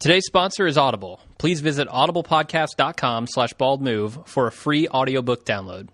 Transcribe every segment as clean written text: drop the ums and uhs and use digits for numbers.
Today's sponsor is Audible. Please visit audiblepodcast.com/baldmove for a free audiobook download.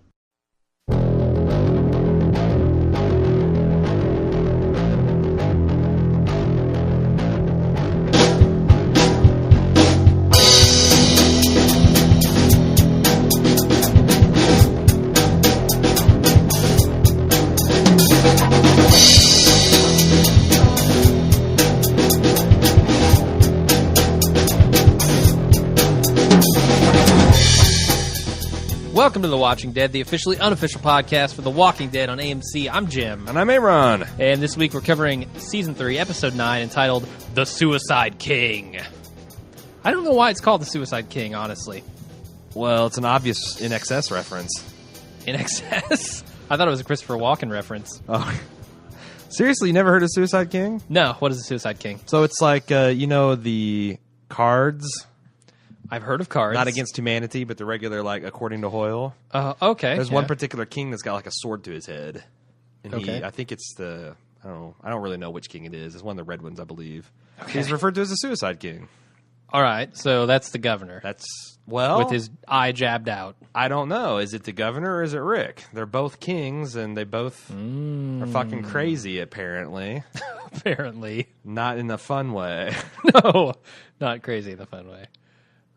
Welcome to The Watching Dead, the officially unofficial podcast for The Walking Dead on AMC. I'm Jim. And I'm Aaron. And this week we're covering Season 3, Episode 9, entitled The Suicide King. I don't know why it's called The Suicide King, honestly. Well, it's an obvious In Excess reference. In Excess? I thought it was a Christopher Walken reference. Oh, seriously, you never heard of Suicide King? No, what is The Suicide King? So it's like, the cards. I've heard of cards. Not Against Humanity, but the regular, according to Hoyle. Okay. There's one particular king that's got, a sword to his head. And Okay. I think it's I don't really know which king it is. It's one of the red ones, I believe. Okay. He's referred to as the Suicide King. All right, so that's the governor. With his eye jabbed out. I don't know. Is it the governor or is it Rick? They're both kings, and they both are fucking crazy, apparently. Apparently. Not in a fun way. No, not crazy in the fun way.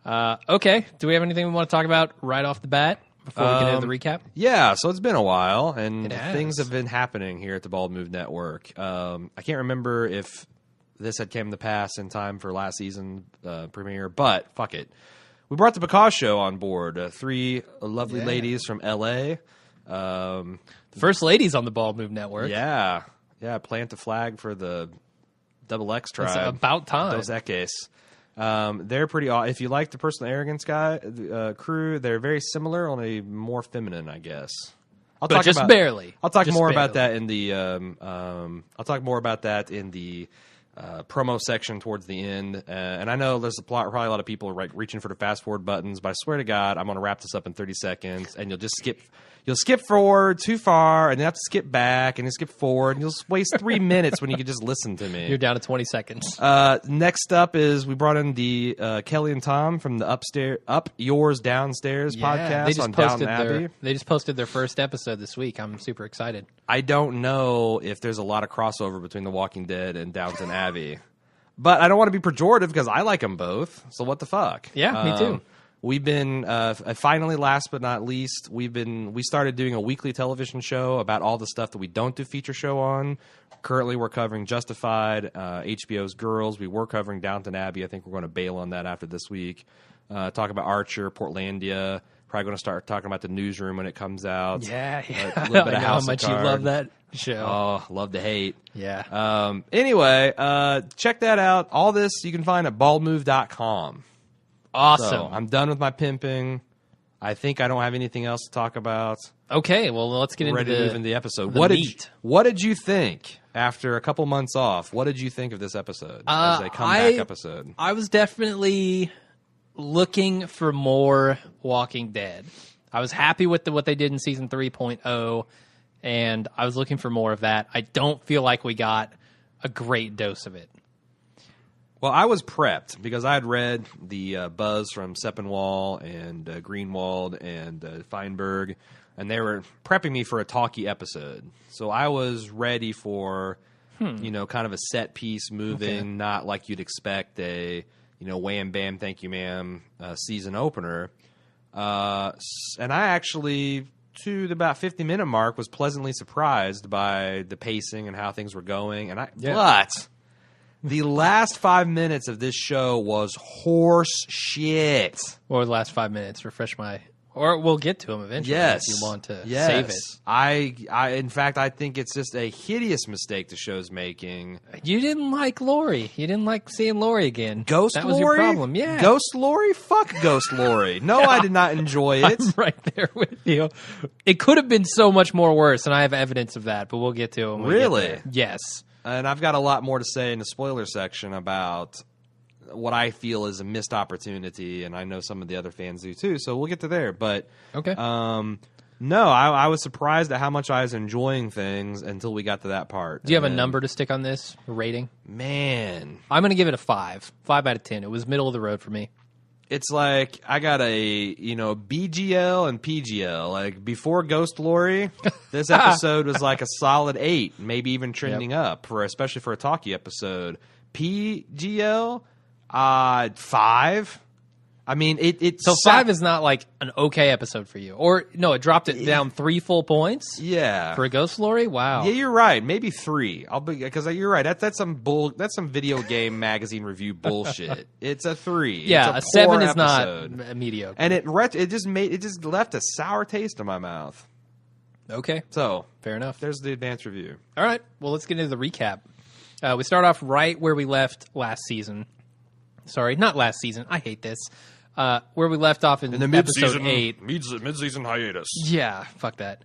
Okay, do we have anything we want to talk about right off the bat before we get into the recap? Yeah, so it's been a while, and It has. things have been happening here at the Bald Move Network. I can't remember if this had came to pass in time for last season premiere, but fuck it. We brought the Because Show on board. Three lovely ladies from L.A. First ladies on the Bald Move Network. Yeah, plant a flag for the Double X tribe. It's about time. Those Ekes. They're pretty. If you like the Personal Arrogance crew, they're very similar, only more feminine, I guess. But just barely. I'll talk Just more barely. about that in the. Promo section towards the end. And I know there's probably a lot of people reaching for the fast forward buttons, but I swear to God, I'm going to wrap this up in 30 seconds, and you'll just skip. You'll skip forward too far, and then have to skip back, and you skip forward, and you'll waste 3 minutes when you could just listen to me. You're down to 20 seconds. Next up is we brought in the Kelly and Tom from the Up Yours Downstairs podcast on Downton Abbey. They just posted their first episode this week. I'm super excited. I don't know if there's a lot of crossover between The Walking Dead and Downton Abbey, but I don't want to be pejorative because I like them both. So what the fuck? Yeah, me too. We've been finally, last but not least, we started doing a weekly television show about all the stuff that we don't do feature show on. Currently, we're covering Justified, HBO's Girls. We were covering Downton Abbey. I think we're going to bail on that after this week. Talk about Archer, Portlandia. Probably going to start talking about the Newsroom when it comes out. Yeah. A little bit I of know House how much of you Cards. love that show. Oh, love to hate. Yeah. Anyway, check that out. All this you can find at baldmove.com. Awesome. So, I'm done with my pimping. I think I don't have anything else to talk about. Okay, well, let's get into move into the episode. meat. What did you think after a couple months off? What did you think of this episode as a comeback episode? I was definitely looking for more Walking Dead. I was happy with what they did in Season 3.0, and I was looking for more of that. I don't feel like we got a great dose of it. Well, I was prepped because I had read the buzz from Seppenwall and Greenwald and Feinberg, and they were prepping me for a talky episode. So I was ready for, kind of a set piece moving, not like you'd expect a, wham, bam, thank you, ma'am, season opener. And I actually, to the about 50-minute mark, was pleasantly surprised by the pacing and how things were going. But the last 5 minutes of this show was horse shit. What were the last 5 minutes? Refresh my... Or we'll get to them eventually Yes. if you want to save it. In fact, I think it's just a hideous mistake the show's making. You didn't like Lori. You didn't like seeing Lori again. Ghost that Lori? was your problem, yeah. Ghost Lori? Fuck Ghost Lori. No, I did not enjoy it. I'm right there with you. It could have been so much more worse, and I have evidence of that, but we'll get to it when we Really? get there. Yes. And I've got a lot more to say in the spoiler section about what I feel is a missed opportunity, and I know some of the other fans do too, so we'll get to there. But Okay. No, I was surprised at how much I was enjoying things until we got to that part. Do you have a number to stick on this rating? Man, I'm going to give it a 5. 5 out of 10. It was middle of the road for me. it's like I got a BGL and PGL. Like before Ghost Lori, this episode was like a solid 8, maybe even trending up especially for a talkie episode. PGL, 5. I mean, So 5 is not like an okay episode for you, or no? It dropped it down 3 full points. Yeah, for a Ghost Lori. Wow. Yeah, you're right. Maybe 3. Because you're right. That's some video game magazine review bullshit. It's a 3. Yeah, it's a 7 is episode. not mediocre, and it just left a sour taste in my mouth. Okay, So fair enough. there's the advanced review. All right, well, let's get into the recap. We start off right where we left last season. Sorry, not last season. I hate this. Where we left off in episode 8. Mid-season hiatus. Yeah, fuck that.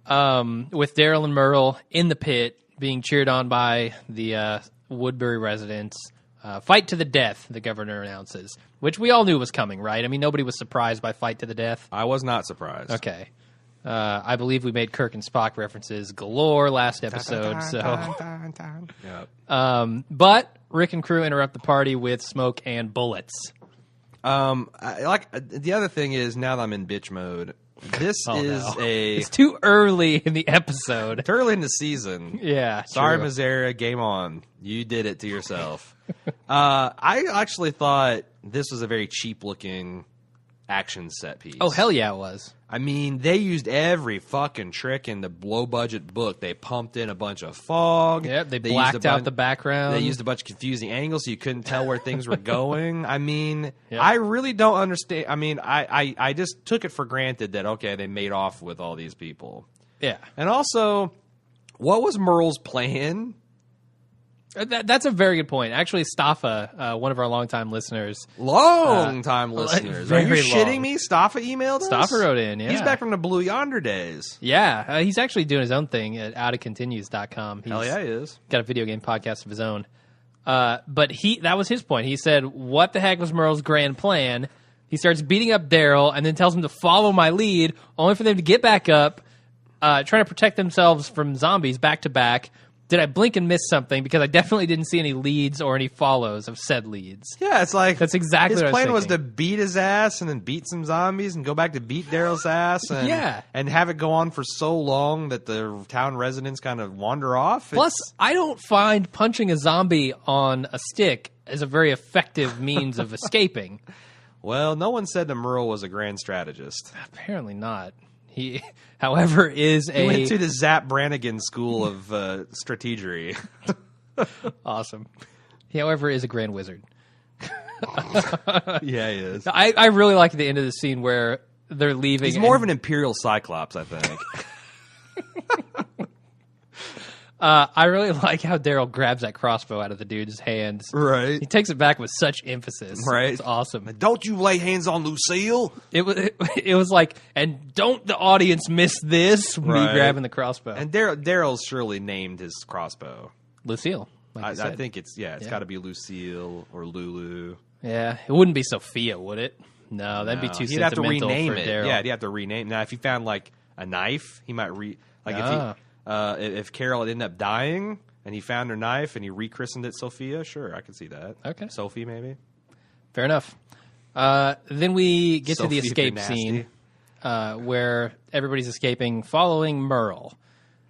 With Daryl and Merle in the pit being cheered on by the Woodbury residents. Fight to the death, the governor announces, which we all knew was coming, right? I mean, nobody was surprised by fight to the death. I was not surprised. Okay. I believe we made Kirk and Spock references galore last episode. But Rick and crew interrupt the party with smoke and bullets. The other thing is, now that I'm in bitch mode, it's too early in the episode. It's early in the season. Yeah. Sorry, true. Mazera, game on. You did it to yourself. I actually thought this was a very cheap-looking action set piece. Oh, hell yeah, it was. I mean, they used every fucking trick in the low-budget book. They pumped in a bunch of fog. Yep, they blacked out the background. They used a bunch of confusing angles so you couldn't tell where things were going. I mean, Yep. I really don't understand. I mean, I just took it for granted that, okay, they made off with all these people. Yeah. And also, what was Merle's plan? That's a very good point. Actually, Staffa, one of our longtime listeners. Long-time listeners. Are you very shitting long. me? Staffa emailed us? Staffa wrote in, yeah. He's back from the Blue Yonder days. Yeah, he's actually doing his own thing at outofcontinues.com. Hell yeah, he is. Got a video game podcast of his own. But that was his point. He said, what the heck was Merle's grand plan? He starts beating up Daryl and then tells him to follow my lead, only for them to get back up, trying to protect themselves from zombies back to back. Did I blink and miss something? Because I definitely didn't see any leads or any follows of said leads. Yeah, it's like that's exactly his what I plan was to thinking. beat his ass and then beat some zombies and go back to beat Daryl's ass and and have it go on for so long that the town residents kind of wander off. Plus, I don't find punching a zombie on a stick as a very effective means of escaping. Well, no one said that Merle was a grand strategist. Apparently not. He, however, is He went to the Zap Brannigan School of Strategery. Awesome. He, however, is a grand wizard. Yeah, he is. I really like the end of the scene where they're leaving. He's more of an Imperial Cyclops, I think. I really like how Daryl grabs that crossbow out of the dude's hands. Right. He takes it back with such emphasis. Right. It's awesome. Don't you lay hands on Lucille. It was like, and don't the audience miss this, me Right. grabbing the crossbow. And Daryl's surely named his crossbow. Lucille. Like you I said. think it's got to be Lucille or Lulu. Yeah, it wouldn't be Sophia, would it? No, that'd be too He'd have to sentimental rename for it. Daryl. Yeah, he'd have to rename. Now, if he found like a knife, he might if Carol had ended up dying and he found her knife and he rechristened it Sophia, sure, I could see that. Okay. Sophie, maybe. Fair enough. Then we get to the Sophie, escape if you're scene where everybody's escaping following Merle.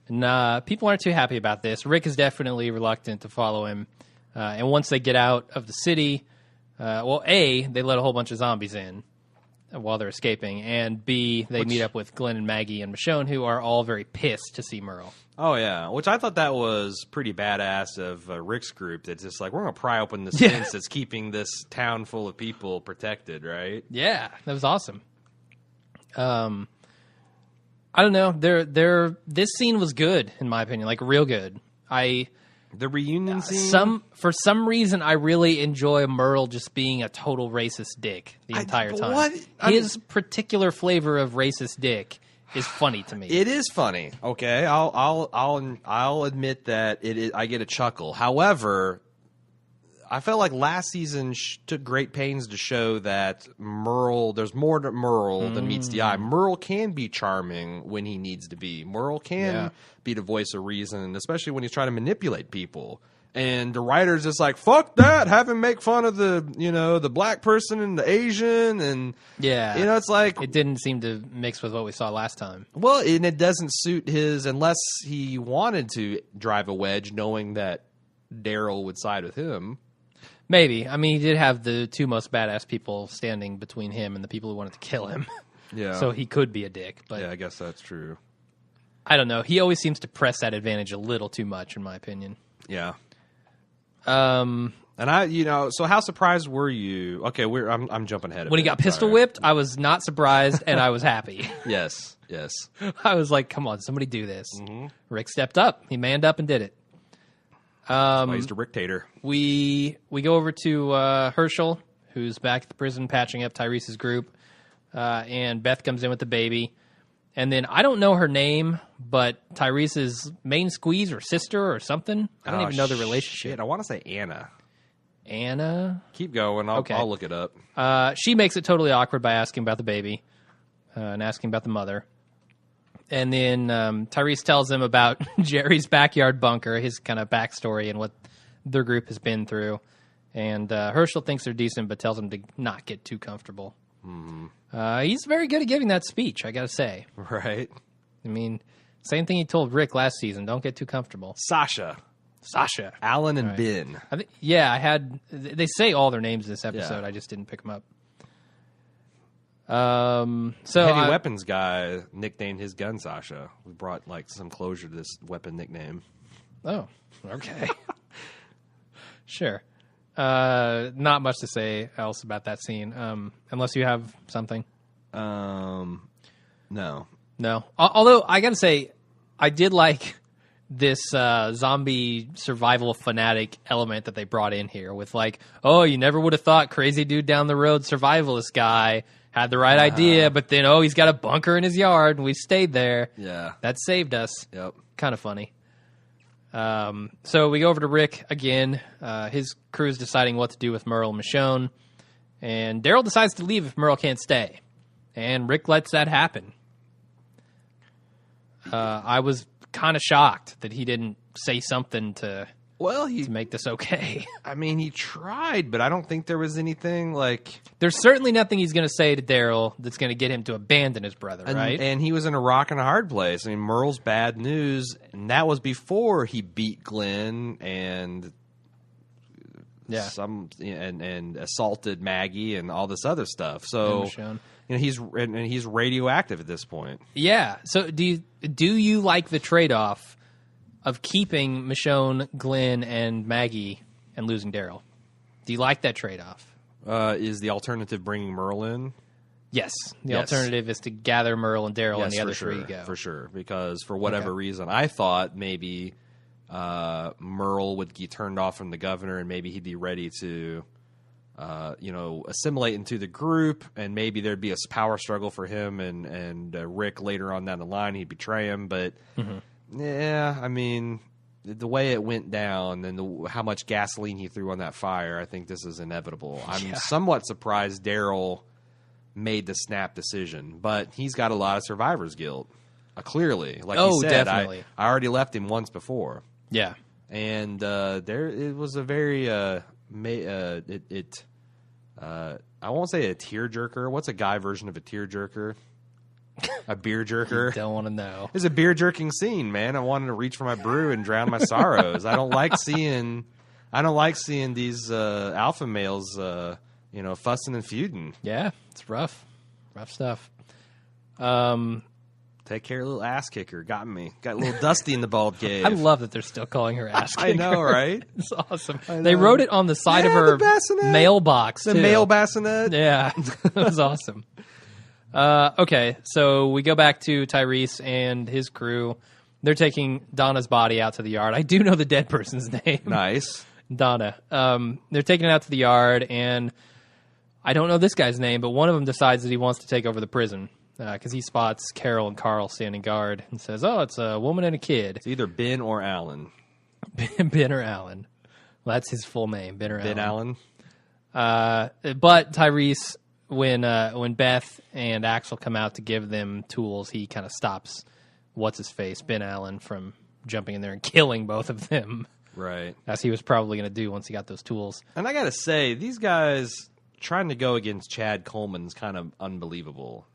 And people aren't too happy about this. Rick is definitely reluctant to follow him. And once they get out of the city, A, they let a whole bunch of zombies in while they're escaping. And B, they meet up with Glenn and Maggie and Michonne, who are all very pissed to see Merle. Oh, yeah. Which I thought that was pretty badass of Rick's group. That's just like, we're going to pry open this fence that's keeping this town full of people protected, right? Yeah, that was awesome. I don't know. This scene was good, in my opinion, like real good. The reunion scene? For some reason, I really enjoy Merle just being a total racist dick the entire time. What? His particular flavor of racist dick is funny to me. It is funny. Okay, I'll admit that it is. I get a chuckle. However, I felt like last season took great pains to show that Merle, there's more to Merle than meets the eye. Merle can be charming when he needs to be. Merle can be the voice of reason, especially when he's trying to manipulate people. And the writer's just like, fuck that, have him make fun of the, the black person and the Asian, and it's like it didn't seem to mix with what we saw last time. Well, and it doesn't suit his, unless he wanted to drive a wedge, knowing that Daryl would side with him. Maybe. I mean, he did have the two most badass people standing between him and the people who wanted to kill him. Yeah. So he could be a dick. But yeah, I guess that's true. I don't know. He always seems to press that advantage a little too much, in my opinion. Yeah. And so how surprised were you? Okay, I'm jumping ahead of when he got pistol whipped, I was not surprised and I was happy. Yes. I was like, come on, somebody do this. Mm-hmm. Rick stepped up. He manned up and did it. He's the Rick-tator. We go over to Herschel, who's back at the prison patching up Tyrese's group, and Beth comes in with the baby. And then I don't know her name, but Tyrese's main squeeze or sister or something. I don't even know the relationship. Shit, I want to say Anna. Anna? Keep going. I'll look it up. She makes it totally awkward by asking about the baby and asking about the mother. And then Tyrese tells him about Jerry's backyard bunker, his kind of backstory and what their group has been through. And Herschel thinks they're decent, but tells him to not get too comfortable. Mm-hmm. He's very good at giving that speech, I got to say. Right. I mean, same thing he told Rick last season. Don't get too comfortable. Sasha. Alan and Ben. They say all their names in this episode. Yeah. I just didn't pick them up. So Heavy weapons guy nicknamed his gun Sasha. We brought some closure to this weapon nickname. Oh, okay. Sure. Not much to say else about that scene, unless you have something. No. Although I gotta say, I did like this zombie survival fanatic element that they brought in here with you never would have thought crazy dude down the road survivalist guy had the right idea, but then he's got a bunker in his yard and we stayed there. Yeah, that saved us. Yep, kind of funny. So we go over to Rick again. His crew's deciding what to do with Merle and Michonne. And Daryl decides to leave if Merle can't stay. And Rick lets that happen. I was kind of shocked that he didn't say something to make this okay. I mean, he tried, but I don't think there was anything There's certainly nothing he's going to say to Daryl that's going to get him to abandon his brother, right? And he was in a rock and a hard place. I mean, Merle's bad news, and that was before he beat Glenn and and assaulted Maggie and all this other stuff. So he's radioactive at this point. Yeah. So do you like the trade-off of keeping Michonne, Glenn, and Maggie and losing Daryl? Do you like that trade-off? Is the alternative bringing Merle in? Yes. The alternative is to gather Merle and Daryl and the other three go. For sure. Because for whatever reason, I thought maybe Merle would get turned off from the governor and maybe he'd be ready to assimilate into the group, and maybe there'd be a power struggle for him and Rick later on down the line. He'd betray him. But, yeah, I mean, the way it went down and how much gasoline he threw on that fire, I think this is inevitable. I'm somewhat surprised Daryl made the snap decision, but he's got a lot of survivor's guilt. Clearly. Like he said, definitely. I already left him once before. Yeah. And it was a very I won't say a tearjerker. What's a guy version of a tearjerker? A beer jerker. Don't want to know. It's a beer jerking scene, man. I wanted to reach for my brew and drown my sorrows. I don't like seeing these alpha males fussing and feuding. Yeah, it's rough. Rough stuff. Take care, little ass kicker. Got me. Got a little dusty in the bald cave. I love that they're still calling her ass kicker. I know, right? It's awesome. They wrote it on the side of her mailbox, the mail bassinet. Yeah, it was awesome. Okay, so we go back to Tyrese and his crew. They're taking Donna's body out to the yard. I do know the dead person's name. Nice. Donna. They're taking it out to the yard, and I don't know this guy's name, but one of them decides that he wants to take over the prison. Because he spots Carol and Carl standing guard and says, "Oh, it's a woman and a kid." It's either Ben or Alan. Ben or Alan. Well, that's his full name, Ben Allen. But Tyrese, when Beth and Axel come out to give them tools, he kind of stops what's-his-face, Ben Allen, from jumping in there and killing both of them. Right. As he was probably going to do once he got those tools. And I got to say, these guys trying to go against Chad Coleman's kind of unbelievable.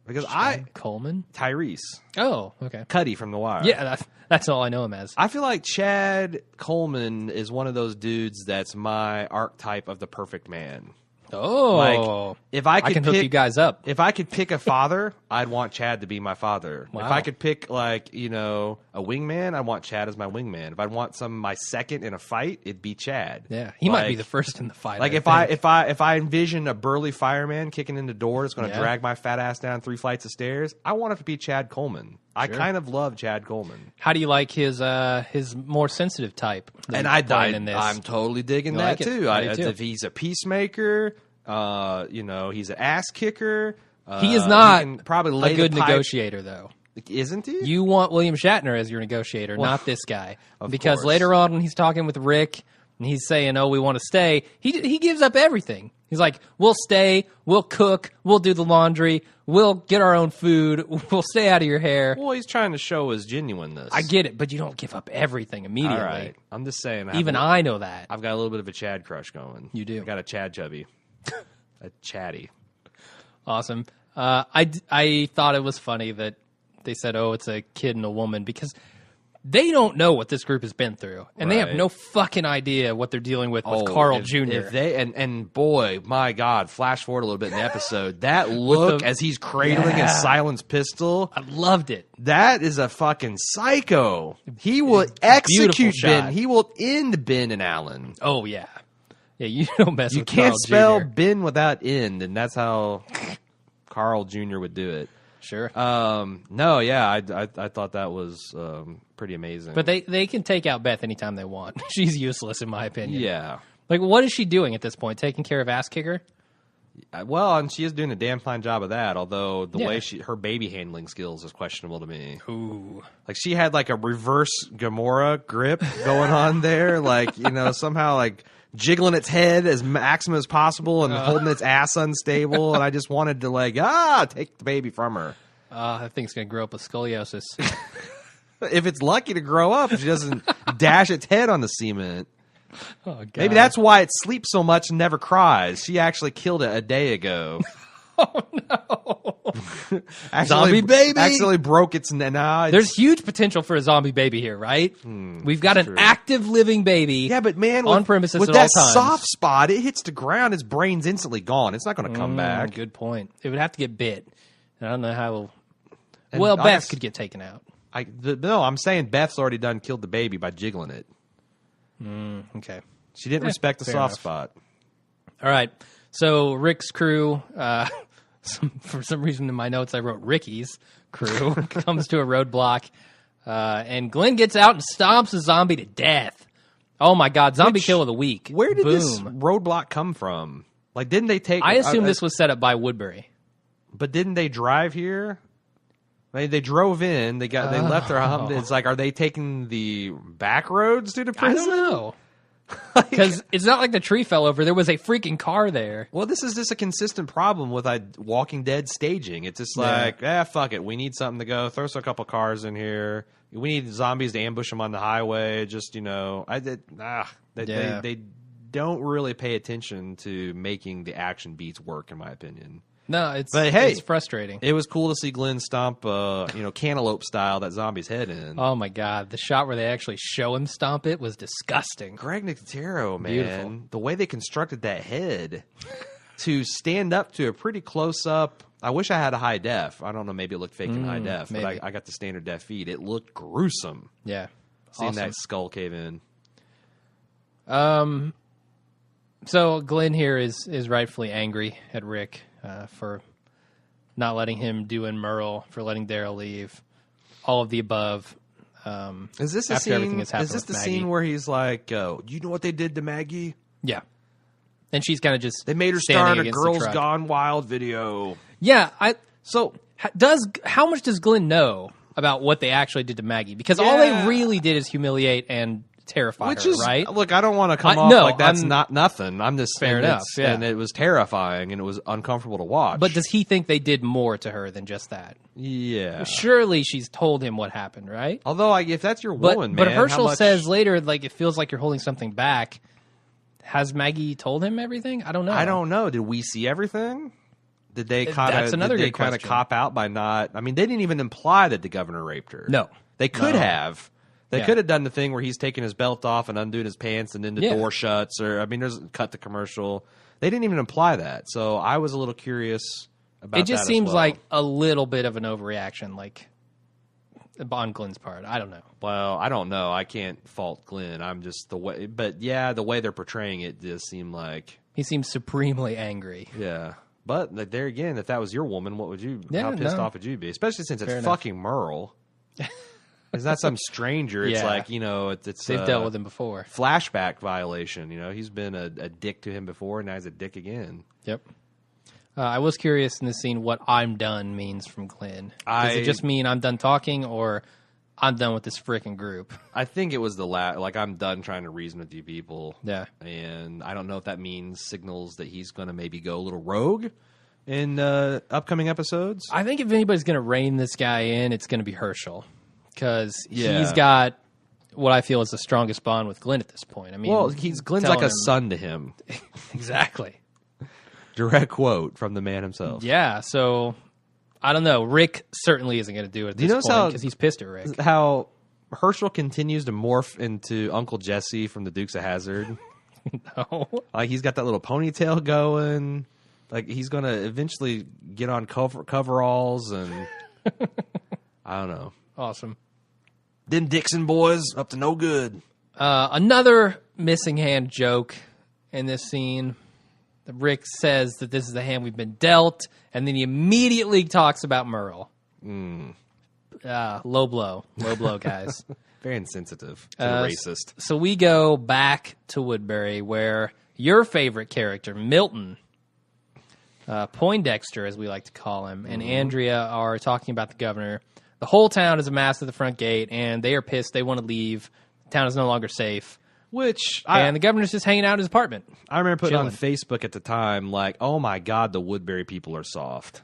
Because Coleman? Tyrese. Oh, okay. Cuddy from The Wire. Yeah, that's all I know him as. I feel like Chad Coleman is one of those dudes that's my archetype of the perfect man. Oh, like, if I can hook you guys up. If I could pick a father, I'd want Chad to be my father. Wow. If I could pick, like, you know, a wingman, I'd want Chad as my wingman. If I'd want my second in a fight, it'd be Chad. Yeah, he might be the first in the fight. Like, if I envision a burly fireman kicking in the door that's going to drag my fat ass down 3 flights of stairs, I want it to be Chad Coleman. I kind of love Chad Coleman. How do you like his more sensitive type? And I'm totally digging that too. If he's a peacemaker. You know, he's an ass kicker. He is not he probably lay a good the pipe. Negotiator, though. Isn't he? You want William Shatner as your negotiator, not this guy. Because course. later on when he's talking with Rick and he's saying, oh, we want to stay, he gives up everything. He's like, we'll stay, we'll cook, we'll do the laundry, we'll get our own food, we'll stay out of your hair. Well, he's trying to show his genuineness. I get it, but you don't give up everything immediately. All right. I'm just saying. I know that. I've got a little bit of a Chad crush going. You do. I got a Chad chubby. A chatty. Awesome. I thought it was funny that they said, oh, it's a kid and a woman, because they don't know what this group has been through. And they have no fucking idea what they're dealing with Carl Jr. If they, and boy, my God, flash forward a little bit in the episode. That look as he's cradling his silenced pistol. I loved it. That is a fucking psycho. He will execute Ben. He will end Ben and Allen. Oh, yeah. Yeah, you don't mess with Carl Jr. You can't spell Jr. Ben without end, and that's how Carl Jr. would do it. Sure. No, yeah, I thought that was pretty amazing. But they can take out Beth anytime they want. She's useless, in my opinion. Yeah. Like, what is she doing at this point? Taking care of Ass Kicker? Well, and she is doing a damn fine job of that, although the way her baby handling skills is questionable to me. Ooh. Like, she had, like, a reverse Gamora grip going on there. Like, you know, somehow, like, jiggling its head as maximum as possible and holding its ass unstable. And I just wanted to, like, take the baby from her. That thing's going to grow up with scoliosis. If it's lucky to grow up, if she doesn't dash its head on the cement. Oh, God. Maybe that's why it sleeps so much and never cries. She actually killed it a day ago. Oh, no. Zombie baby! Actually broke its... There's huge potential for a zombie baby here, right? We've got an active living baby. Yeah, but man, on premises with at all that times. soft spot, it hits the ground, its brain's instantly gone. It's not going to come back. Good point. It would have to get bit. And I don't know how... Well, Beth could get taken out. No, I'm saying Beth's already done killed the baby by jiggling it. Okay. She didn't respect the soft spot. All right. So Rick's crew, for some reason in my notes I wrote Ricky's crew, comes to a roadblock, and Glenn gets out and stomps a zombie to death. Oh my God, zombie kill of the week. Where did this roadblock come from? Like, didn't they take... I assume this was set up by Woodbury. But didn't they drive here? I mean, they drove in. They left their home. It's like, are they taking the back roads to the prison? I don't know. Because it's not like the tree fell over. There was a freaking car there. Well, this is just a consistent problem with Walking Dead staging. It's just like, fuck it. We need something to go. Throw a couple cars in here. We need zombies to ambush them on the highway. Just, you know, they don't really pay attention to making the action beats work, in my opinion. No, it's frustrating. It was cool to see Glenn stomp, cantaloupe style, that zombie's head in. Oh my God, the shot where they actually show him stomp it was disgusting. Greg Nicotero, man, beautiful. The way they constructed that head to stand up to a pretty close up. I wish I had a high def. I don't know, maybe it looked fake in high def, but I got the standard def feed. It looked gruesome. Yeah, seeing that skull cave in. So Glenn here is rightfully angry at Rick. For not letting him do in Merle, for letting Daryl leave, all of the above. Is this a scene? Is this the scene where he's like, "You know what they did to Maggie?" Yeah, and she's kind of just they made her start a Girls Gone Wild video. Yeah, how much does Glenn know about what they actually did to Maggie? Because all they really did is humiliate and terrify Which her, is, right? look, I don't want to come off no, like that's I'm- not nothing. I'm just Fair and enough, yeah. And it was terrifying and it was uncomfortable to watch. But does he think they did more to her than just that? yeah. Surely she's told him what happened, right? Although, if that's your But woman, but man, how Herschel much- says later, like, it feels like you're holding something back. Has Maggie told him everything? I don't know. I don't know. Did we see everything? Did they kind That's another good of question. cop out by not? I mean, they didn't even imply that the governor raped her. No. They could No. have. They Yeah. could have done the thing where he's taking his belt off and undoing his pants, and then the Yeah. door shuts. Or there's cut the commercial. They didn't even imply that. So I was a little curious about. It just that as seems well. like a little bit of an overreaction, like on Glenn's part. I don't know. Well, I don't know. I can't fault Glenn. I'm just the way. But yeah, the way they're portraying it does seem like. He seems supremely angry. Yeah. But like, there again, if that was your woman, what would you? Yeah, how pissed no. off would you be? Especially since it's Fair enough. fucking Merle. It's not some stranger. It's Yeah. like it's They've dealt with him before. flashback violation. He's been a dick to him before, and now he's a dick again. Yep. I was curious in this scene what "I'm done" means from Glenn. Does it just mean I'm done talking, or I'm done with this freaking group? I think it was the like I'm done trying to reason with you people. Yeah. And I don't know if that means signals that he's going to maybe go a little rogue in upcoming episodes. I think if anybody's going to rein this guy in, it's going to be Herschel, because Yeah. he's got what I feel is the strongest bond with Glenn at this point. I mean, Well, Glenn's telling like a him- son to him. Exactly. Direct quote from the man himself. Yeah, so I don't know. Rick certainly isn't going to do it at Do you this notice point how- because he's pissed at Rick. How Herschel continues to morph into Uncle Jesse from the Dukes of Hazzard. No. Like he's got that little ponytail going. Like he's going to eventually get on coveralls and I don't know. Awesome. Them Dixon boys up to no good. Another missing hand joke in this scene. Rick says that this is the hand we've been dealt, and then he immediately talks about Merle. Low blow, guys. Very insensitive to the racist. So we go back to Woodbury, where your favorite character, Milton, Poindexter, as we like to call him, and Andrea are talking about the governor. The whole town is amassed at the front gate, and they are pissed. They want to leave. The town is no longer safe. Which And the governor's just hanging out in his apartment. I remember putting on chilling. Facebook at the time, like, oh my God, the Woodbury people are soft.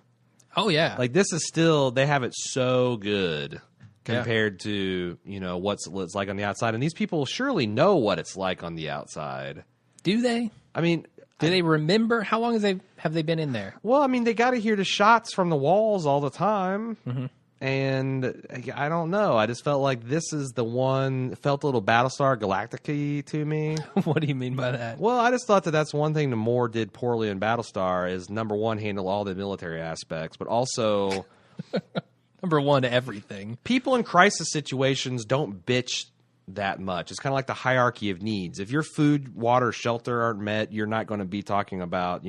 Oh, yeah. Like this is still, they have it so good compared to, what's like on the outside. And these people surely know what it's like on the outside. Do they? I mean, Do they remember? How long have they been in there? well, I mean, they got to hear the shots from the walls all the time. Mm-hmm. And I don't know. I just felt like this is the one, it felt a little Battlestar Galactica-y to me. What do you mean by that? Well, I just thought that that's one thing the Moore did poorly in Battlestar is, number one, handle all the military aspects, but also Number one, everything. people in crisis situations don't bitch that much. It's kind of like the hierarchy of needs. If your food, water, shelter aren't met, you're not going to be talking about,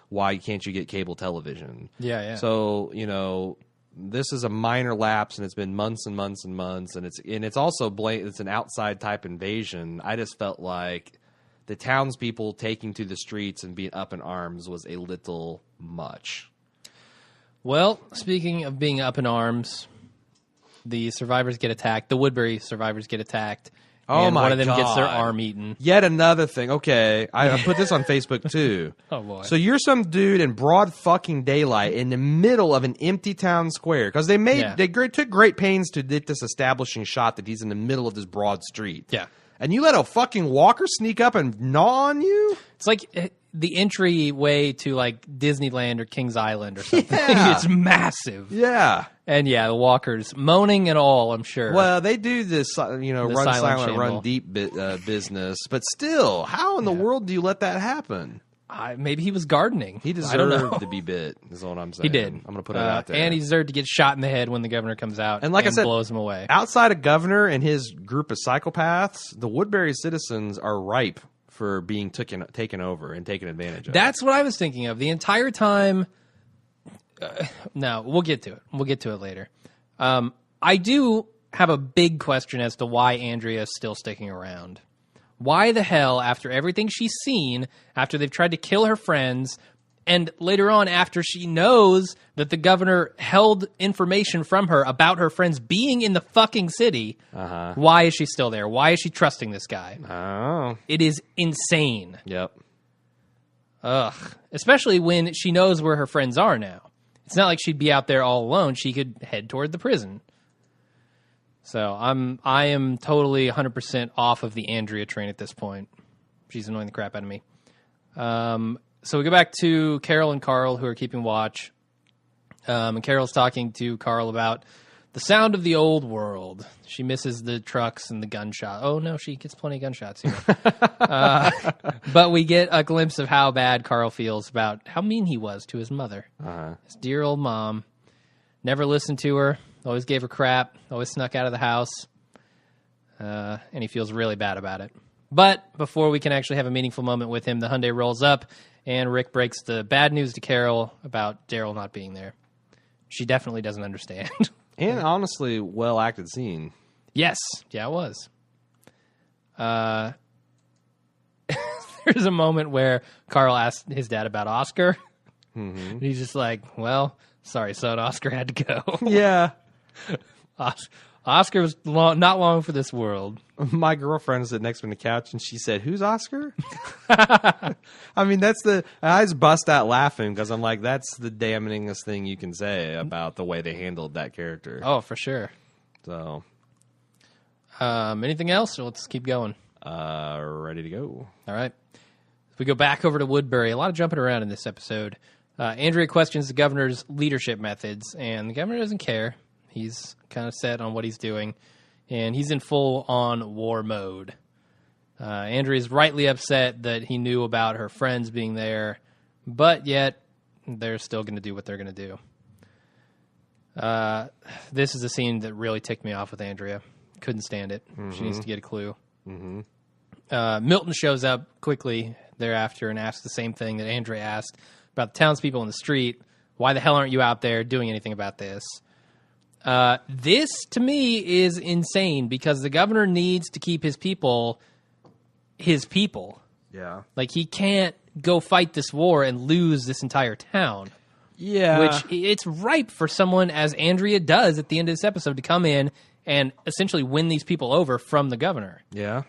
why can't you get cable television? Yeah, yeah. So, this is a minor lapse, and it's been months and months and months, and it's also it's an outside type invasion. I just felt like the townspeople taking to the streets and being up in arms was a little much. Well, speaking of being up in arms, the survivors get attacked. The Woodbury survivors get attacked. Oh, and my one of them gets their God. arm eaten. Yet another thing. Okay, I put this on Facebook too. Oh, boy. So you're some dude in broad fucking daylight in the middle of an empty town square because they took great pains to get this establishing shot that he's in the middle of this broad street. Yeah. And you let a fucking walker sneak up and gnaw on you? It's like the entryway to like Disneyland or Kings Island or something. Yeah. It's massive. Yeah. And yeah, the walkers moaning and all, I'm sure. Well, they do this, run silent silent, run shamble. deep business. But still, how in the world do you let that happen? Maybe he was gardening. He I don't know. deserved to be bit, is what I'm saying. He did. I'm going to put it out there. And he deserved to get shot in the head when the governor comes out And like I said, blows him away. outside of governor and his group of psychopaths, the Woodbury citizens are ripe for being taken over and taken advantage of. That's what I was thinking of the entire time. No, we'll get to it. We'll get to it later. I do have a big question as to why Andrea is still sticking around. Why the hell, after everything she's seen, after they've tried to kill her friends, And later on, after she knows that the governor held information from her about her friends being in the fucking city, why is she still there? Why is she trusting this guy? Oh. It is insane. Yep. Ugh. Especially when she knows where her friends are now. It's not like she'd be out there all alone. She could head toward the prison. So I am totally 100% off of the Andrea train at this point. She's annoying the crap out of me. So we go back to Carol and Carl, who are keeping watch. And Carol's talking to Carl about the sound of the old world. She misses the trucks and the gunshot. Oh, no, she gets plenty of gunshots here. But we get a glimpse of how bad Carl feels about how mean he was to his mother. His dear old mom. Never listened to her. Always gave her crap. Always snuck out of the house. And he feels really bad about it. But before we can actually have a meaningful moment with him, the Hyundai rolls up, and Rick breaks the bad news to Carol about Daryl not being there. She definitely doesn't understand. And honestly, well-acted scene. Yes. Yeah, it was. There's a moment where Carl asked his dad about Oscar. Mm-hmm. He's just like, well, sorry, son, Oscar had to go. Yeah. Oscar was not long for this world. My girlfriend sat next to me on the couch, and she said, "Who's Oscar?" I mean, I just bust out laughing because I'm like, that's the damningest thing you can say about the way they handled that character. Oh, for sure. So, anything else, or let's keep going? Ready to go. All right. We go back over to Woodbury. A lot of jumping around in this episode. Andrea questions the governor's leadership methods, and the governor doesn't care. He's kind of set on what he's doing, and he's in full-on war mode. Andrea's rightly upset that he knew about her friends being there, but yet they're still going to do what they're going to do. This is a scene that really ticked me off with Andrea. Couldn't stand it. Mm-hmm. She needs to get a clue. Mm-hmm. Milton shows up quickly thereafter and asks the same thing that Andrea asked about the townspeople in the street. Why the hell aren't you out there doing anything about this? This, to me, is insane because the governor needs to keep his people. Yeah. Like, he can't go fight this war and lose this entire town. Yeah. Which, it's ripe for someone, as Andrea does at the end of this episode, to come in and essentially win these people over from the governor. Yeah.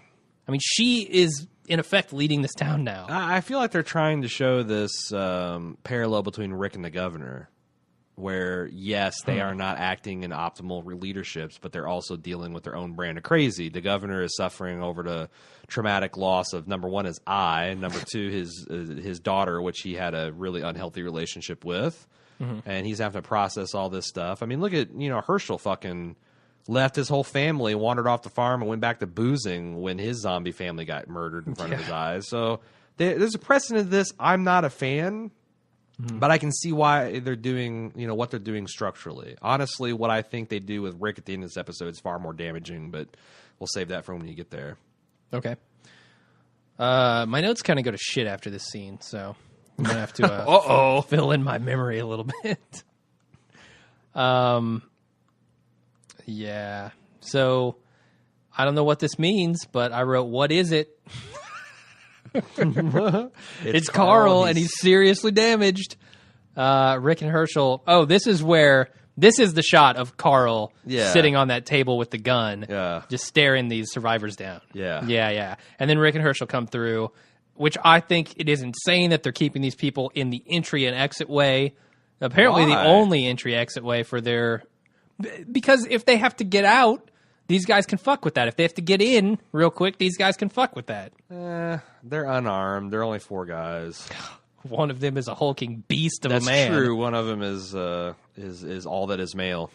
I mean, she is, in effect, leading this town now. I feel like they're trying to show this parallel between Rick and the governor. Where, yes, they are not acting in optimal leaderships, but they're also dealing with their own brand of crazy. The governor is suffering over the traumatic loss of, number one, his eye, and number two, his daughter, which he had a really unhealthy relationship with. Mm-hmm. And he's having to process all this stuff. I mean, look at, Herschel fucking left his whole family, wandered off the farm, and went back to boozing when his zombie family got murdered in front of his eyes. So there's a precedent of this. I'm not a fan. But I can see why they're doing, what they're doing structurally. Honestly, what I think they do with Rick at the end of this episode is far more damaging, but we'll save that for when you get there. Okay. My notes kind of go to shit after this scene, so I'm going to have to fill in my memory a little bit. Yeah. So, I don't know what this means, but I wrote, what is it? It's Carl, and he's seriously damaged. Rick and Herschel. Oh, this is the shot of Carl sitting on that table with the gun, just staring these survivors down. Yeah. And then Rick and Herschel come through, which I think it is insane that they're keeping these people in the entry and exit way. Apparently, the only entry exit way for because if they have to get out, these guys can fuck with that. If they have to get in real quick, these guys can fuck with that. They're unarmed. They're only 4 guys. One of them is a hulking beast of That's a man. That's true. One of them is all that is male.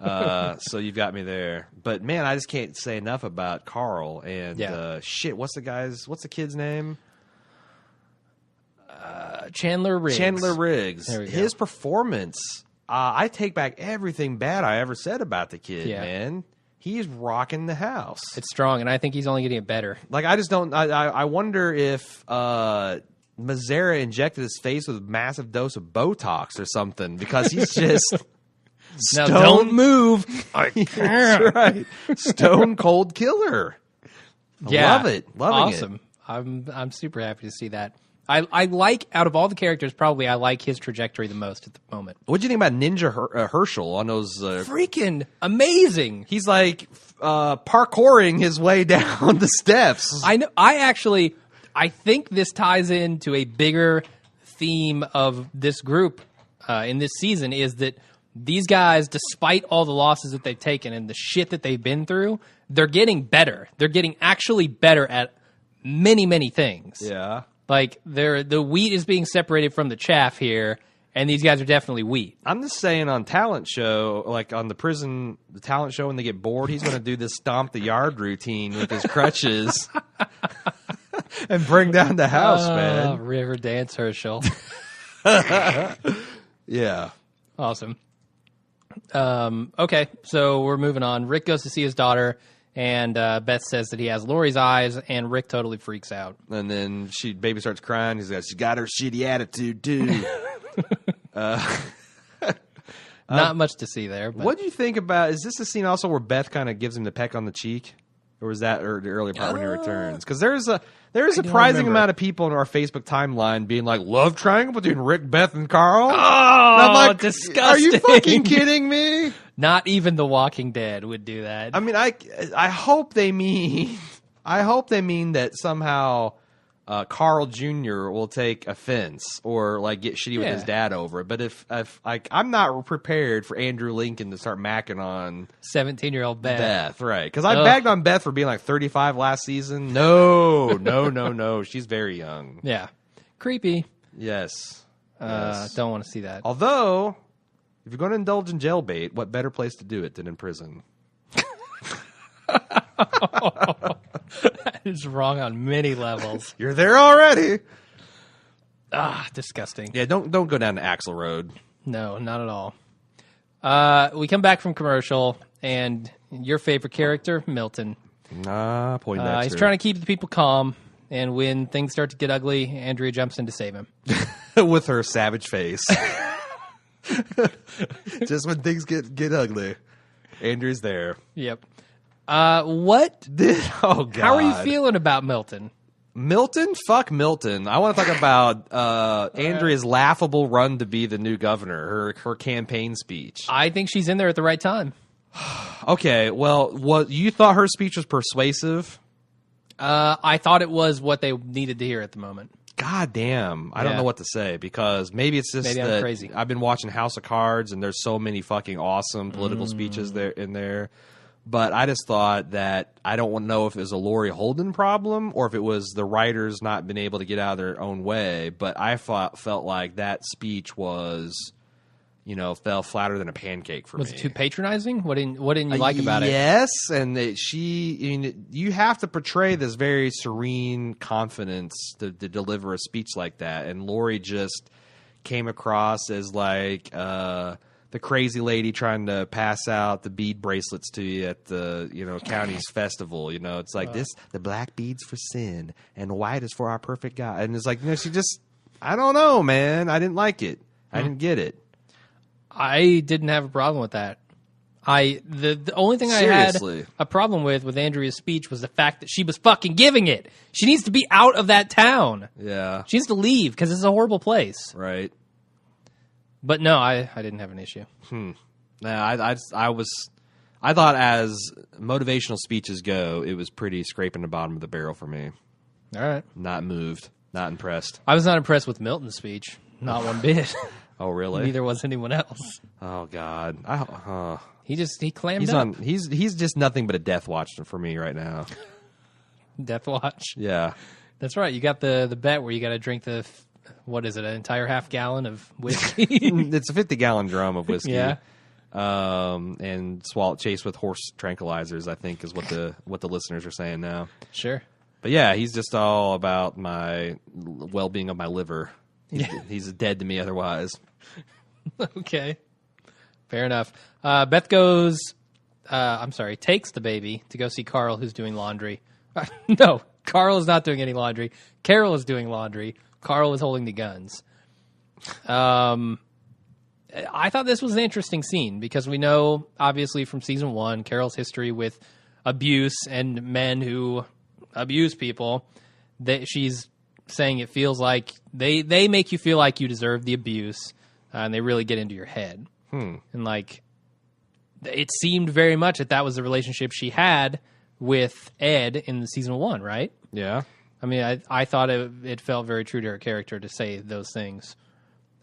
So you've got me there. But man, I just can't say enough about Carl and shit. What's the kid's name? Chandler Riggs. Chandler Riggs. His performance. I take back everything bad I ever said about the kid, man. He's rocking the house. It's strong, and I think he's only getting it better. Like, I just don't... I wonder if Mazzara injected his face with a massive dose of Botox or something, because he's just... Now, don't move. I can't. That's right. Stone cold killer. I love it. Loving awesome. I'm super happy to see that. I like, out of all the characters, probably I like his trajectory the most at the moment. What do you think about Ninja Herschel on those? Freaking amazing. He's like parkouring his way down the steps. I know. I think this ties into a bigger theme of this group in this season, is that these guys, despite all the losses that they've taken and the shit that they've been through, they're getting better. They're getting actually better at many, many things. Yeah. Like, the wheat is being separated from the chaff here, and these guys are definitely wheat. I'm just saying, on talent show, like on the talent show, when they get bored, he's going to do this stomp the yard routine with his crutches and bring down the house, man. River Dance Herschel. Yeah. Awesome. Okay, so we're moving on. Rick goes to see his daughter, and Beth says that he has Lori's eyes, and Rick totally freaks out. And then baby starts crying. She's got her shitty attitude, too. Not much to see there. But. What do you think about, is this the scene also where Beth kind of gives him the peck on the cheek? Or was that the early part when he returns? Because there's a surprising amount of people in our Facebook timeline being like, love triangle between Rick, Beth, and Carl? Oh, I'm like, disgusting. Are you fucking kidding me? Not even The Walking Dead would do that. I mean, I hope they mean that somehow Carl Jr. will take offense or like get shitty with his dad over it. But if I'm not prepared for Andrew Lincoln to start macking on 17-year-old Beth, right? Because I bagged on Beth for being like 35 last season. No, she's very young. Yeah, creepy. Yes. Don't want to see that. Although, if you're going to indulge in jailbait, what better place to do it than in prison? That is wrong on many levels. You're there already. Disgusting. Yeah, don't go down to Axel Road. No, not at all. We come back from commercial, and your favorite character, Milton. Poindexter. He's trying to keep the people calm, and when things start to get ugly, Andrea jumps in to save him. With her savage face. Just when things get ugly, Andrea's there. Yep. What? Oh, God. How are you feeling about Milton? Milton? Fuck Milton. I want to talk about Andrea's laughable run to be the new governor, her campaign speech. I think she's in there at the right time. Okay, well, you thought her speech was persuasive? I thought it was what they needed to hear at the moment. God damn. I don't know what to say, because maybe it's just I'm crazy. I've been watching House of Cards, and there's so many fucking awesome political speeches in there. But I just thought that I don't know if it was a Laurie Holden problem or if it was the writers not being able to get out of their own way. But I felt like that speech was, fell flatter than a pancake for me. Was it too patronizing? What didn't you like about it? Yes, and you have to portray this very serene confidence to deliver a speech like that. And Laurie just came across as like the crazy lady trying to pass out the bead bracelets to you at the county's festival. It's like the black beads for sin and white is for our perfect God. And it's like, she just, I don't know, man. I didn't like it. I didn't get it. I didn't have a problem with that. The only thing I had a problem with Andrea's speech was the fact that she was fucking giving it. She needs to be out of that town. Yeah. She needs to leave because it's a horrible place. Right. But no, I didn't have an issue. I thought as motivational speeches go, it was pretty scraping the bottom of the barrel for me. All right. Not moved. Not impressed. I was not impressed with Milton's speech. Not one bit. Oh, really? Neither was anyone else. Oh, God. He clammed up. He's just nothing but a death watch for me right now. Death watch? Yeah. That's right. You got the bet where you got to drink what is it, an entire half gallon of whiskey? It's a 50-gallon drum of whiskey. Yeah. And chased with horse tranquilizers, I think, is what the listeners are saying now. Sure. But yeah, he's just all about my well-being of my liver. He's dead to me otherwise. Okay. Fair enough. Beth takes the baby to go see Carl, who's doing laundry. No, Carl is not doing any laundry. Carol is doing laundry. Carl is holding the guns. I thought this was an interesting scene because we know, obviously, from season 1, Carol's history with abuse and men who abuse people, that she's saying it feels like they make you feel like you deserve the abuse, and they really get into your head. And like, it seemed very much that was the relationship she had with Ed in the season 1, right? Yeah. I mean, I thought it felt very true to her character to say those things.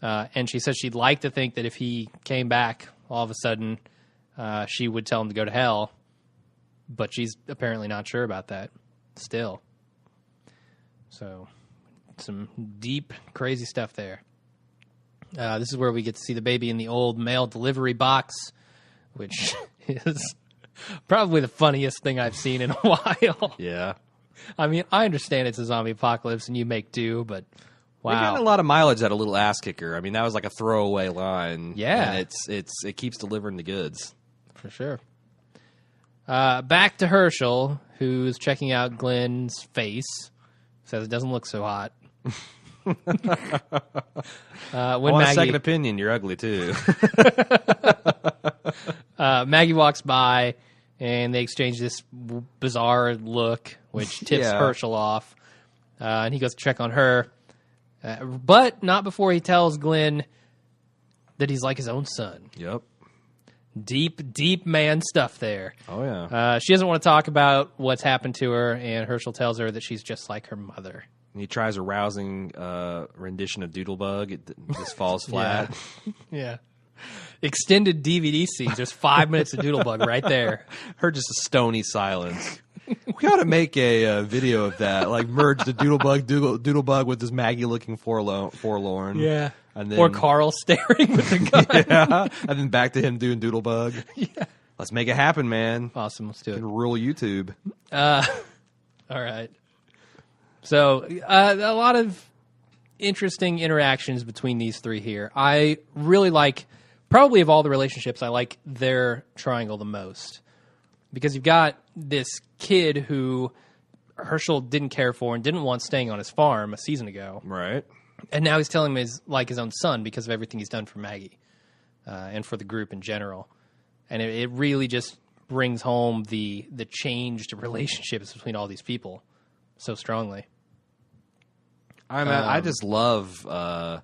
And she said she'd like to think that if he came back all of a sudden, she would tell him to go to hell. But she's apparently not sure about that still. So, some deep, crazy stuff there. This is where we get to see the baby in the old mail delivery box, which is probably the funniest thing I've seen in a while. Yeah. I mean, I understand it's a zombie apocalypse and you make do, but wow. They got a lot of mileage out of Little Ass Kicker. I mean, that was like a throwaway line. Yeah. And it keeps delivering the goods. For sure. Back to Herschel, who's checking out Glenn's face. Says it doesn't look so hot. When I want a second opinion, you're ugly too. Maggie walks by, and they exchange this bizarre look, which tips Herschel off. And he goes to check on her. But not before he tells Glenn that he's like his own son. Yep. Deep, deep man stuff there. Oh, yeah. She doesn't want to talk about what's happened to her, and Herschel tells her that she's just like her mother. And he tries a rousing rendition of Doodlebug. It just falls flat. Yeah. Extended DVD scene, just 5 minutes of Doodlebug right there. Her just a stony silence. We ought to make a video of that, like merge the Doodlebug with this Maggie looking forlorn. Yeah. And then, or Carl staring with the gun. Yeah. And then back to him doing Doodlebug. Yeah. Let's make it happen, man. Awesome. Let's do it. Rule YouTube. All right. So a lot of interesting interactions between these three here. I really like, probably of all the relationships, I like their triangle the most. Because you've got this kid who Herschel didn't care for and didn't want staying on his farm a season ago. Right. And now he's telling him he's like his own son because of everything he's done for Maggie and for the group in general. And it really just brings home the changed relationships between all these people so strongly. I just love I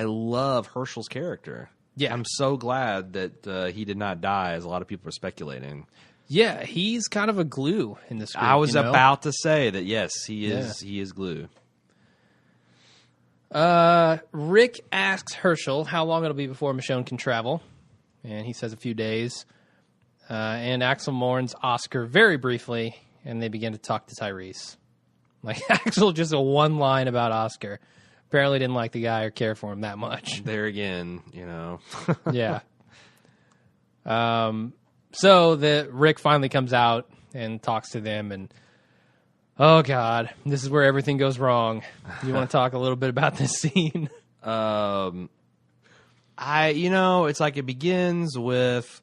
love Herschel's character. Yeah. I'm so glad that he did not die, as a lot of people are speculating. Yeah, he's kind of a glue in this group. I was about to say that, yes, he is. Yeah. He is glue. Rick asks Herschel how long it'll be before Michonne can travel, and he says a few days. And Axel mourns Oscar very briefly, and they begin to talk to Tyrese. Like, Axel just a one line about Oscar. Apparently didn't like the guy or care for him that much. There again, you know. Yeah. So Rick finally comes out and talks to them, and oh God, this is where everything goes wrong. You want to talk a little bit about this scene? It's like it begins with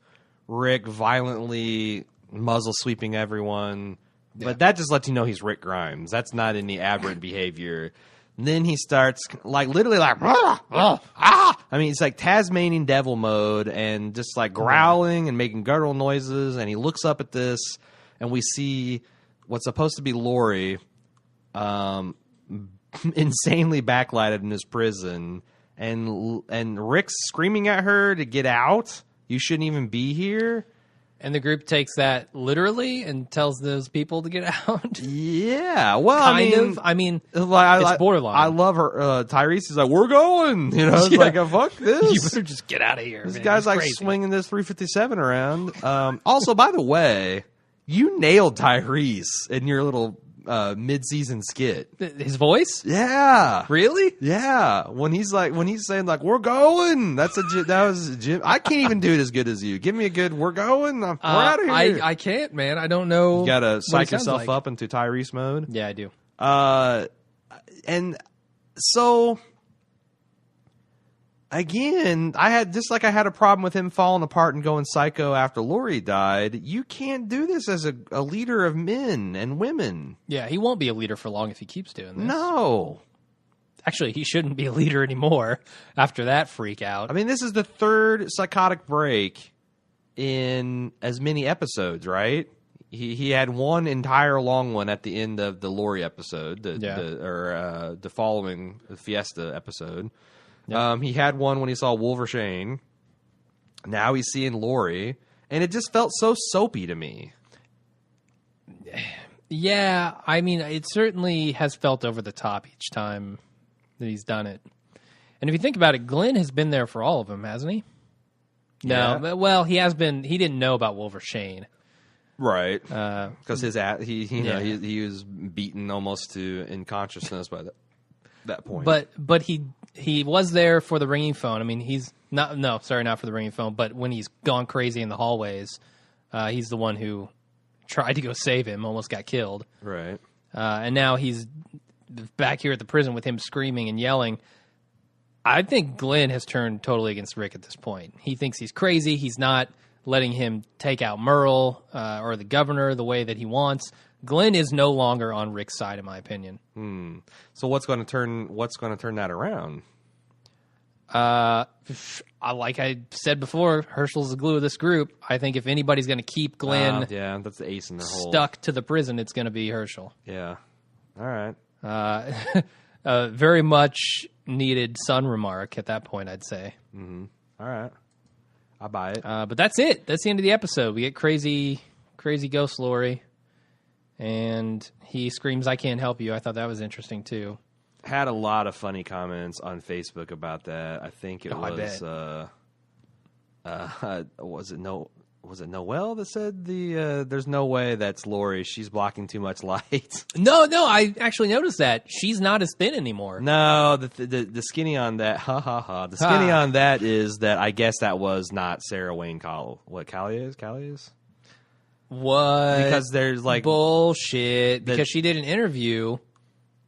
Rick violently muzzle sweeping everyone, but that just lets you know he's Rick Grimes. That's not any aberrant behavior. And then he starts like literally like, I mean, it's like Tasmanian devil mode and just like growling and making guttural noises. And he looks up at this and we see what's supposed to be Lori, insanely backlighted in his prison. And Rick's screaming at her to get out. You shouldn't even be here. And the group takes that literally and tells those people to get out. Yeah, well, I mean, it's borderline. I love her. Tyrese is like, "We're going," it's like, "Fuck this! You better just get out of here." This man. guy's He's like crazy. swinging this 357 around. Also, by the way, you nailed Tyrese in your little mid-season skit. His voice? Yeah, really? Yeah. When he's saying like, "We're going," that was Jim. I can't even do it as good as you. Give me a good "We're going." We're out of here. I can't, man. I don't know. You gotta psych yourself up into Tyrese mode. Yeah, I do. And so again, I had a problem with him falling apart and going psycho after Lori died. You can't do this as a leader of men and women. Yeah, he won't be a leader for long if he keeps doing this. No. Actually, he shouldn't be a leader anymore after that freak out. I mean, this is the third psychotic break in as many episodes, right? He had one entire long one at the end of the Lori episode, the following Fiesta episode. Yep. He had one when he saw Wolvershane. Now he's seeing Lori, and it just felt so soapy to me. Yeah, I mean, it certainly has felt over the top each time that he's done it. And if you think about it, Glenn has been there for all of them, hasn't he? Yeah. No, well, he has been. He didn't know about Wolvershane. Right, because he was beaten almost to unconsciousness by that point. But he was there for the ringing phone. I mean, he's not for the ringing phone. But when he's gone crazy in the hallways, he's the one who tried to go save him, almost got killed. Right, and now he's back here at the prison with him screaming and yelling. I think Glenn has turned totally against Rick at this point. He thinks he's crazy. He's not letting him take out Merle or the governor the way that he wants. Glenn is no longer on Rick's side, in my opinion. So what's going to turn that around? Like I said before, Herschel's the glue of this group. I think if anybody's going to keep Glenn that's the ace in the hole. Stuck to the prison, it's going to be Herschel. Yeah. All right. Very much needed son remark at that point, I'd say. Mm-hmm. All right. I'll buy it. But that's it. That's the end of the episode. We get crazy ghost Lori, and he screams, "I can't help you." I thought that was interesting, too. Had a lot of funny comments on Facebook about that. I think it was it Noel that said there's no way that's Lori. She's blocking too much light. No, I actually noticed that. She's not as thin anymore. No, the skinny on that, the skinny on that is that I guess that was not Sarah Wayne Callie is? What? Because there's like... Bullshit. Because she did an interview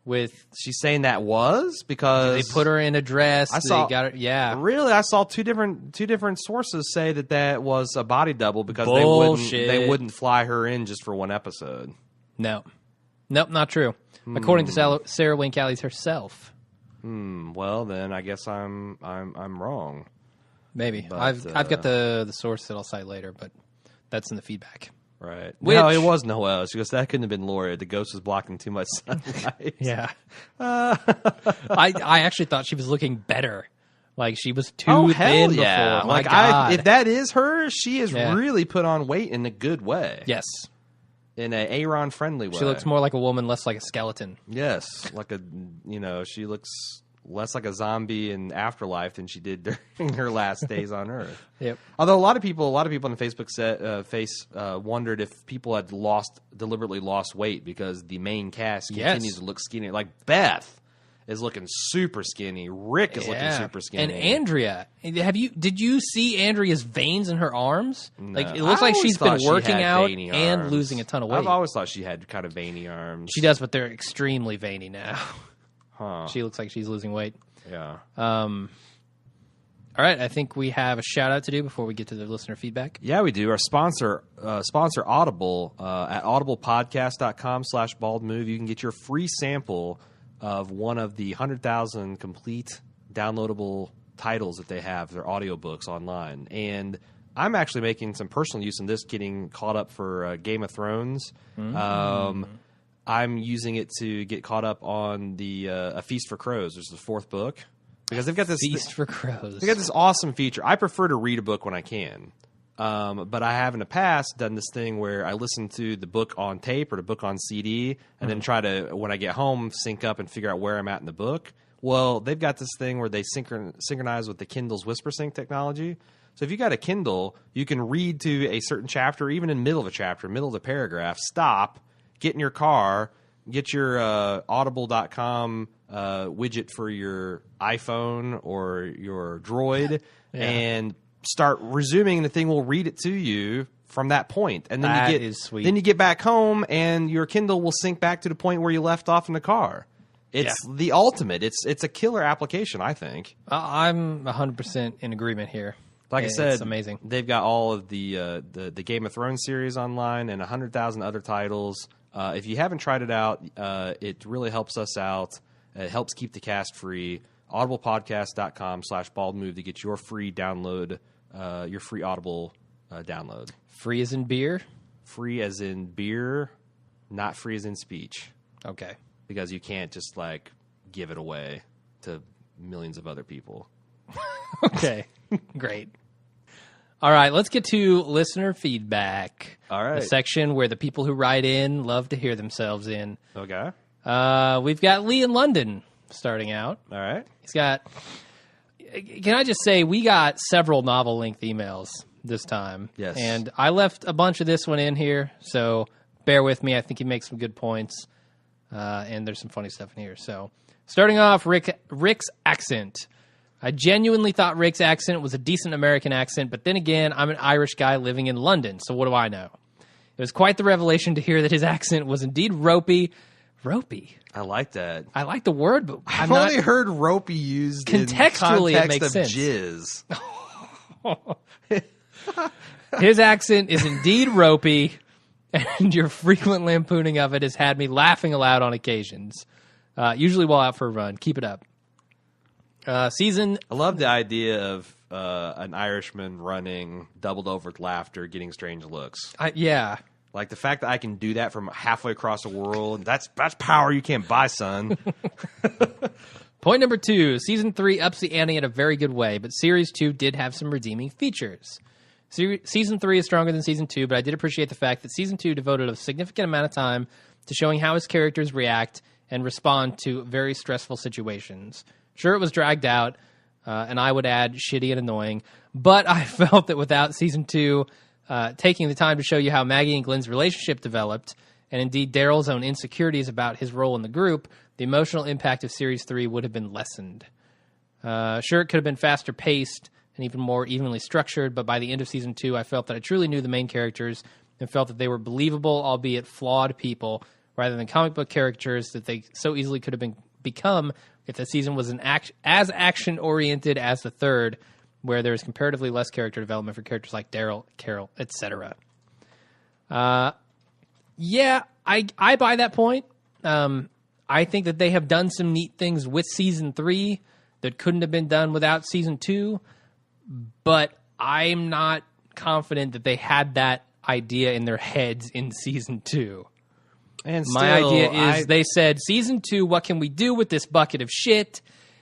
with... She's saying that was? Because... They put her in a dress. I saw... Got her, yeah. Really? I saw two different sources say that was a body double because they wouldn't fly her in just for one episode. No. Nope, not true. According to Sarah Wayne Callies herself. Well, then I guess I'm wrong. Maybe. But, I've got the source that I'll cite later, but that's in the feedback. Right. No, it was Noelle. She goes, that couldn't have been Laura. The ghost was blocking too much sunlight. Yeah. I actually thought she was looking better. Like she was too thin before. Yeah. Like if that is her, she has really put on weight in a good way. Yes. In an Aaron friendly way. She looks more like a woman, less like a skeleton. Yes. She looks less like a zombie in Afterlife than she did during her last days on Earth. Yep. Although a lot of people on the Facebook wondered if people had deliberately lost weight because the main cast continues to look skinny. Like Beth is looking super skinny. Rick is looking super skinny. And Andrea, did you see Andrea's veins in her arms? No. Like it looks like she's been working out and losing a ton of weight. I've always thought she had kind of veiny arms. She does, but they're extremely veiny now. Huh. She looks like she's losing weight. Yeah. All right. I think we have a shout out to do before we get to the listener feedback. Yeah, we do. Our sponsor Audible, at audiblepodcast.com/baldmove. You can get your free sample of one of the 100,000 complete downloadable titles that they have, their audiobooks online. And I'm actually making some personal use in this, getting caught up for Game of Thrones. I'm using it to get caught up on the A Feast for Crows, which is the fourth book. Because they've got this Feast for Crows. They got this awesome feature. I prefer to read a book when I can. But I have in the past done this thing where I listen to the book on tape or the book on CD and then try to, when I get home, sync up and figure out where I'm at in the book. Well, they've got this thing where they synchronize with the Kindle's WhisperSync technology. So if you got a Kindle, you can read to a certain chapter, even in the middle of a chapter, middle of a paragraph, stop, get in your car, get your audible.com widget for your iPhone or your Droid, and start resuming. The thing will read it to you from that point. And then Then you get back home, and your Kindle will sync back to the point where you left off in the car. It's the ultimate. It's a killer application, I think. I'm 100% in agreement here. Like I said, it's amazing. They've got all of the Game of Thrones series online and 100,000 other titles. If you haven't tried it out, it really helps us out. It helps keep the cast free. audiblepodcast.com/baldmove to get your free download, your free Audible download. Free as in beer? Free as in beer, not free as in speech. Okay. Because you can't just, like, give it away to millions of other people. Okay. Great. All right, let's get to listener feedback. All right. The section where the people who write in love to hear themselves in. Okay. We've got Lee in London starting out. All right. He's got... Can I just say, we got several novel-length emails this time. Yes. And I left a bunch of this one in here, so bear with me. I think he makes some good points. And there's some funny stuff in here. So, starting off, Rick's accent. I genuinely thought Rick's accent was a decent American accent, but then again, I'm an Irish guy living in London, so what do I know? It was quite the revelation to hear that his accent was indeed ropey. Ropey? I like that. I like the word, but I've only heard ropey used contextually, in it makes sense. Jizz. His accent is indeed ropey, and your frequent lampooning of it has had me laughing aloud on occasions, usually while out for a run. Keep it up. I love the idea of an Irishman running, doubled over with laughter, getting strange looks. Yeah. Like the fact that I can do that from halfway across the world, that's power you can't buy, son. Point number 2, Season 3 ups the ante in a very good way, but Series 2 did have some redeeming features. Season 3 is stronger than Season 2, but I did appreciate the fact that Season 2 devoted a significant amount of time to showing how his characters react and respond to very stressful situations. Sure, it was dragged out, and I would add shitty and annoying, but I felt that without Season 2 taking the time to show you how Maggie and Glenn's relationship developed, and indeed Daryl's own insecurities about his role in the group, the emotional impact of Series 3 would have been lessened. Sure, it could have been faster paced and even more evenly structured, but by the end of Season 2, I felt that I truly knew the main characters and felt that they were believable, albeit flawed people, rather than comic book characters that they so easily could have become if the season was as action-oriented as the third, where there is comparatively less character development for characters like Daryl, Carol, etc. Yeah, I buy that point. I think that they have done some neat things with Season 3 that couldn't have been done without Season 2, but I'm not confident that they had that idea in their heads in Season 2. And my idea is they said, Season 2, what can we do with this bucket of shit?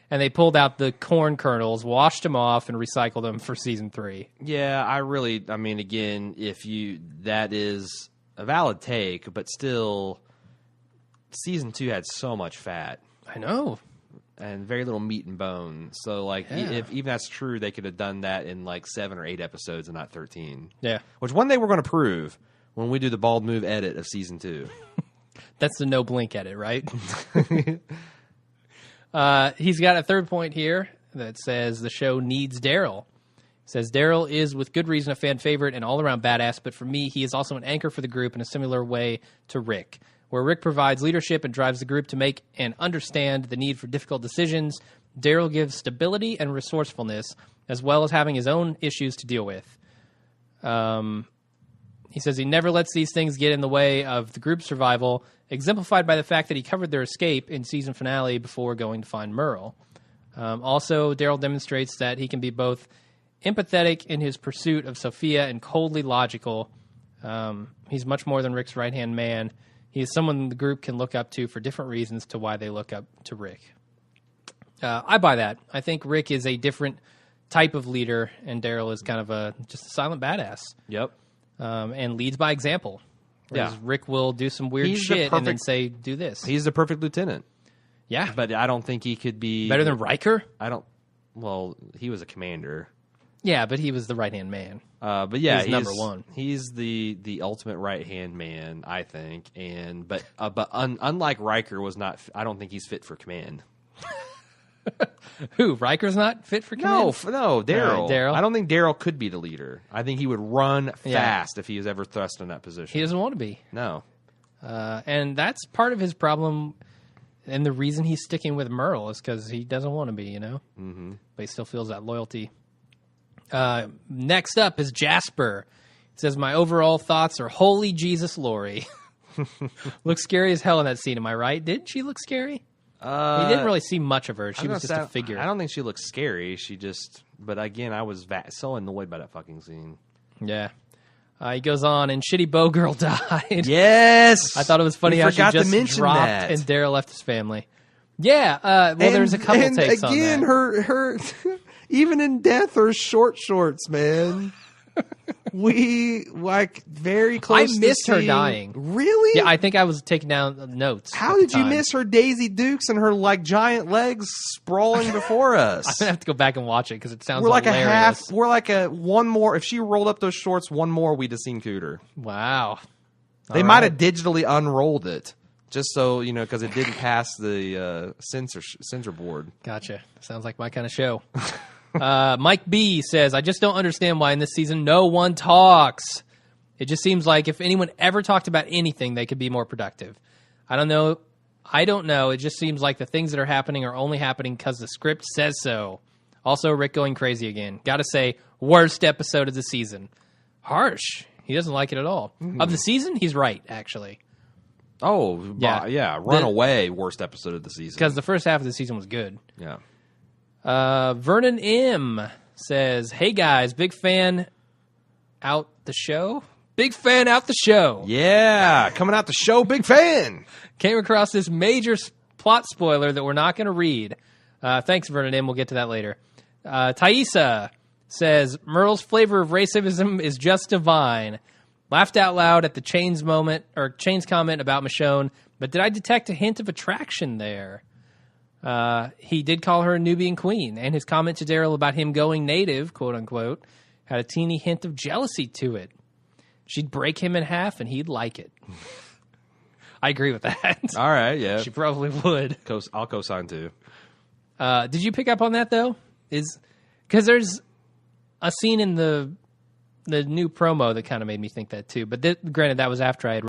And they pulled out the corn kernels, washed them off, and recycled them for Season 3. Yeah, I mean, again, that is a valid take, but still, Season 2 had so much fat. I know. And very little meat and bone. So, like, if even that's true, they could have done that in, like, 7 or 8 episodes and not 13. Yeah. Which one day we're going to prove when we do the bald move edit of Season 2. That's the no blink edit, right? He's got a third point here that says the show needs Daryl. Says Daryl is, with good reason, a fan favorite and all-around badass, but for me, he is also an anchor for the group in a similar way to Rick. Where Rick provides leadership and drives the group to make and understand the need for difficult decisions, Daryl gives stability and resourcefulness, as well as having his own issues to deal with. He says he never lets these things get in the way of the group's survival, exemplified by the fact that he covered their escape in season finale before going to find Merle. Also, Daryl demonstrates that he can be both empathetic in his pursuit of Sophia and coldly logical. He's much more than Rick's right-hand man. He is someone the group can look up to for different reasons to why they look up to Rick. I buy that. I think Rick is a different type of leader, and Daryl is kind of just a silent badass. Yep. And leads by example. Whereas Yeah. Rick will do some weird shit and then say, do this. He's the perfect lieutenant. Yeah. But I don't think he could be... Better than Riker? Well, he was a commander. Yeah, but he was the right-hand man. But yeah, he's number one. He's the ultimate right-hand man, I think. But unlike Riker, I don't think he's fit for command. Who? Riker's not fit for command? No, Daryl. Daryl. I don't think Daryl could be the leader. I think he would run fast if he was ever thrust in that position. He doesn't want to be. No. And that's part of his problem, and the reason he's sticking with Merle is because he doesn't want to be, Mm-hmm. But he still feels that loyalty. Next up is Jasper. It says, my overall thoughts are, holy Jesus, Lori. Looks scary as hell in that scene, am I right? Didn't she look scary? He didn't really see much of her. She was just a figure. I don't think she looks scary. But again, I was so annoyed by that fucking scene. Yeah. He goes on, and Shitty Bow Girl died. Yes. I thought it was funny how she forgot to just mention dropped that. and Daryl left his family. Yeah, well, there's a couple and takes on that. again, her even in death, her shorts, man. We like very close. I missed to her seeing- dying. Really? Yeah, I think I was taking down notes. How at the did you time. miss her Daisy Dukes and her like giant legs sprawling before us? I'm gonna have to go back and watch it because it sounds We're like hilarious. a half. We're like a one more. If she rolled up those shorts, one more, we'd have seen Cooter. Wow. They All might right. have digitally unrolled it, just so you know, because it didn't pass the censor board. Gotcha. Sounds like my kind of show. Mike B says, I just don't understand why in this season no one talks. It just seems like if anyone ever talked about anything, they could be more productive. I don't know. It just seems like the things that are happening are only happening because the script says so. Also, Rick going crazy again. Gotta say, worst episode of the season. Harsh. He doesn't like it at all. Of the season, he's right, actually. Oh, Yeah. yeah. Runaway worst episode of the season. Because the first half of the season was good. Yeah. Vernon M says, hey guys, big fan out the show? Big fan out the show. Yeah, coming out the show, big fan. Came across this major plot spoiler that we're not going to read. Thanks, Vernon M. We'll get to that later. Thaisa says, Merle's flavor of racism is just divine. Laughed out loud at the Chain's comment about Michonne, but did I detect a hint of attraction there? He did call her a Nubian queen, and his comment to Daryl about him going native, quote unquote, had a teeny hint of jealousy to it. She'd break him in half, and he'd like it. I agree with that. All right, yeah. She probably would. I'll co-sign too. Did you pick up on that though? Because there's a scene in the new promo that kind of made me think that too. But granted, that was after I had